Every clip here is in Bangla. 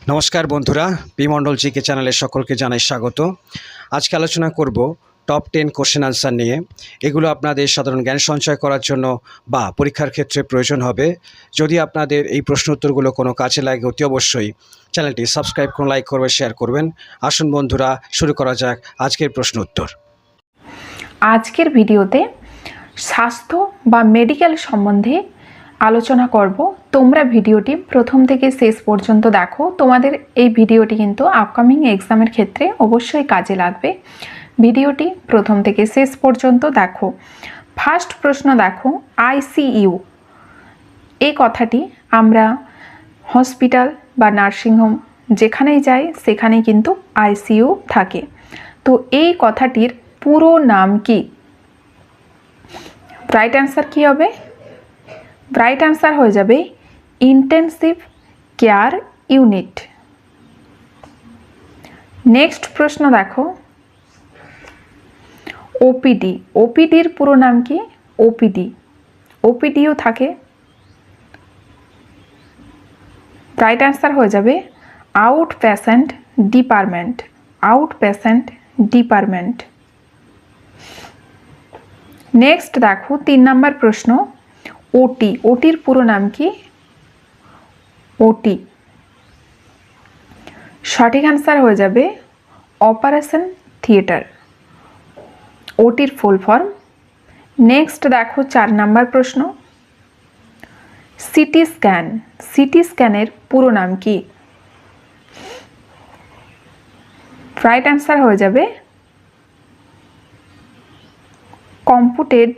নমস্কার বন্ধুরা, বিমণ্ডল জিকে চ্যানেলে সকলকে জানাই স্বাগত। আজকে আলোচনা করব টপ 10 কোশ্চেন আনসার নিয়ে। এগুলো আপনাদের সাধারণ জ্ঞান সঞ্চয় করার জন্য বা পরীক্ষার ক্ষেত্রে প্রয়োজন হবে। যদি আপনাদের এই প্রশ্ন উত্তরগুলো কোনো কাজে লাগে অতি অবশ্যই চ্যানেলটি সাবস্ক্রাইব করুন, লাইক করবেন, শেয়ার করবেন। আসুন বন্ধুরা, শুরু করা যাক আজকের প্রশ্ন উত্তর। আজকের ভিডিওতে স্বাস্থ্য বা মেডিকেল সম্বন্ধে আলোচনা করব। তোমরা ভিডিওটি প্রথম থেকে শেষ পর্যন্ত দেখো। তোমাদের এই ভিডিওটি কিন্তু আপকামিং এক্সামের ক্ষেত্রে অবশ্যই কাজে লাগবে। ভিডিওটি প্রথম থেকে শেষ পর্যন্ত দেখো। ফার্স্ট প্রশ্ন দেখো, আইসিইউ এই কথাটি আমরা হসপিটাল বা নার্সিংহোম যেখানেই যাই সেখানেই কিন্তু আইসিইউ থাকে। তো এই কথাটির পুরো নাম কি? রাইট অ্যান্সার কি হবে? রাইট অ্যান্সার হয়ে যাবে ইন্টেনসিভ কেয়ার ইউনিট। নেক্সট প্রশ্ন দেখো, ওপিডি। ওপিডির পুরো নাম কি? ওপিডি। ওপিডিও থাকে। রাইট অ্যান্সার হয়ে যাবে out patient department. Out patient department. Next দেখো 3 নম্বর প্রশ্ন, ওটি। ওটির পুরো নাম কি? ওটি। সঠিক অ্যান্সার হয়ে যাবে অপারেশন থিয়েটার। ওটির ফুল ফর্ম। নেক্সট দেখো 4 নম্বর প্রশ্ন, সিটি স্ক্যান। সিটি স্ক্যানের পুরো নাম কি? রাইট অ্যান্সার হয়ে যাবে computed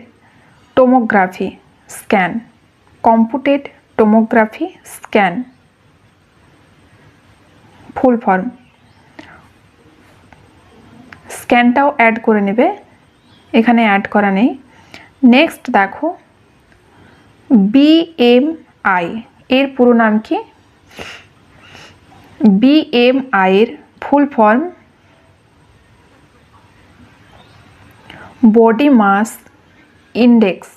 tomography scan. Computed tomography scan full form. স্ক্যানটাও অ্যাড করে নেবে, এখানে অ্যাড করা নেই। নেক্সট দেখো বিএমআই এর পুরো নাম কি? বিএমআই এর full form body mass index.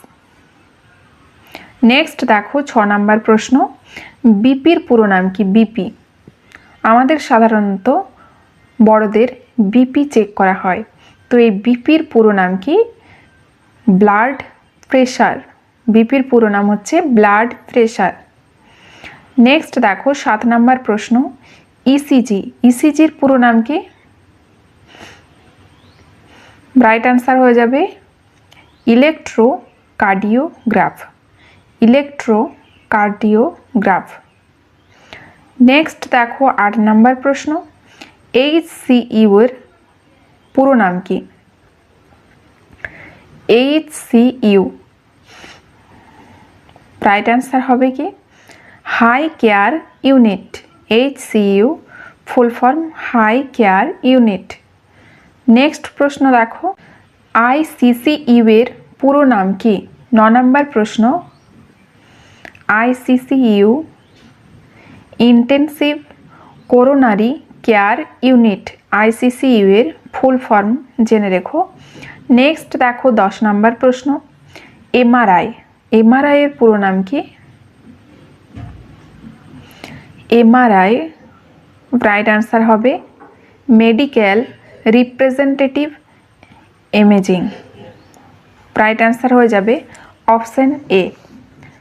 Next দেখো 6 নম্বর প্রশ্ন, বিপির পুরো নাম কি? বিপি। আমাদের সাধারণত বড়দের বিপি চেক করা হয়, তো এই বিপির পুরো নাম কি? Blood pressure. বিপির পুরো নাম হচ্ছে ব্লাড প্রেশার। নেক্সট দেখো 7 নম্বর প্রশ্ন, ইসিজি। ইসিজির পুরো নাম কি? রাইট অ্যান্সার হয়ে যাবে ইলেকট্রোকার্ডিওগ্রাফ। ইলেকট্রোকার্ডিওগ্রাফ। নেক্সট দেখো 8 নম্বর প্রশ্ন, এইচসিইউ এর পুরো নাম কি? এইচসিইউ রাইট অ্যান্সার হবে কি? High care unit. HCU full form high care unit. Next প্রশ্ন দেখো, আইসিসিইউ এর পুরো নাম কি? 9 নম্বর প্রশ্ন, ICCU intensive coronary care unit. ICCU এর ফুল ফর্ম জেনে রেখো। নেক্সট দেখো 10 নম্বর প্রশ্ন, এমআরআই। এমআরআই এর পুরো নাম কি? এমআরআই রাইট অ্যান্সার হবে medical representative imaging. Right answer হয়ে যাবে অপশন এ